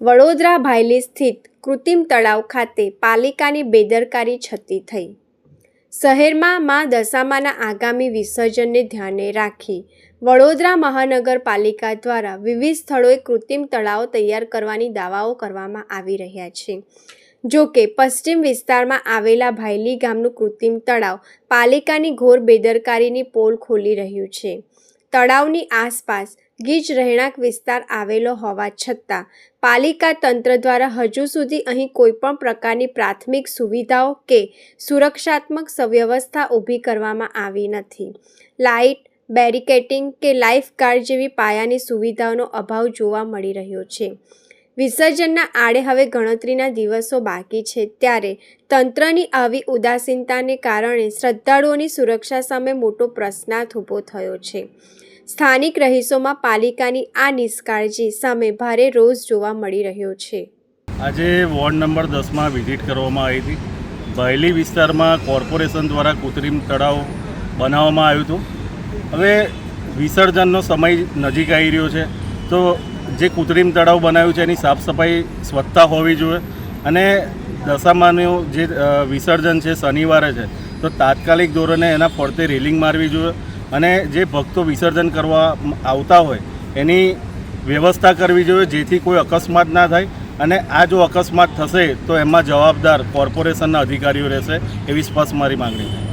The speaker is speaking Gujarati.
વડોદરા ભાયલી સ્થિત કૃત્રિમ તળાવ ખાતે પાલિકાની બેદરકારી છતી થઈ। શહેરમાં મા દશામાના આગામી વિસર્જનને ધ્યાને રાખી વડોદરા મહાનગરપાલિકા દ્વારા વિવિધ સ્થળોએ કૃત્રિમ તળાવ તૈયાર કરવાની દાવાઓ કરવામાં આવી રહ્યા છે। જો કે પશ્ચિમ વિસ્તારમાં આવેલા ભાયલી ગામનું કૃત્રિમ તળાવ પાલિકાની ઘોર બેદરકારીની પોલ ખોલી રહ્યું છે। તળાવની આસપાસ ગીચ રહેણાંક વિસ્તાર આવેલો હોવા છતાં પાલિકા તંત્ર દ્વારા હજુ સુધી અહીં કોઈપણ પ્રકારની પ્રાથમિક સુવિધાઓ કે સુરક્ષાત્મક વ્યવસ્થા ઊભી કરવામાં આવી નથી। લાઇટ, બેરિકેડિંગ કે લાઇફ ગાર્ડ જેવી પાયાની સુવિધાઓનો અભાવ જોવા મળી રહ્યો છે। વિસર્જનના આડે હવે ગણતરીના દિવસો બાકી છે ત્યારે તંત્રની આવી ઉદાસીનતાને કારણે શ્રદ્ધાળુઓની સુરક્ષા સામે મોટો પ્રશ્નાર્થ ઊભો થયો છે। સ્થાનિક રહીશોમાં પાલિકાની આ નિષ્કાળજી સામે ભારે રોષ જોવા મળી રહ્યો છે। આજે વોર્ડ નંબર 10માં વિઝિટ કરવામાં આવી હતી। ભાયલી વિસ્તારમાં કોર્પોરેશન દ્વારા કૃત્રિમ તળાવ બનાવવામાં આવ્યું હતું। હવે વિસર્જનનો સમય નજીક આવી રહ્યો છે તો જે કૃત્રિમ તળાવ બનાવ્યું છે એની સાફ સફાઈ સ્વચ્છતા હોવી જોઈએ અને દશામાનું જે વિસર્જન છે શનિવારે છે તો તાત્કાલિક ધોરણે એના ફરતે રેલિંગ મારવી જોઈએ અને જે ભક્તો વિસર્જન કરવા આવતા હોય એની વ્યવસ્થા કરવી જોઈએ જેથી કોઈ અકસ્માત ના થાય અને આ જો અકસ્માત થશે તો એમાં જવાબદાર કોર્પોરેશનના અધિકારીઓ રહેશે એવી સ્પષ્ટ મારી માંગણી છે।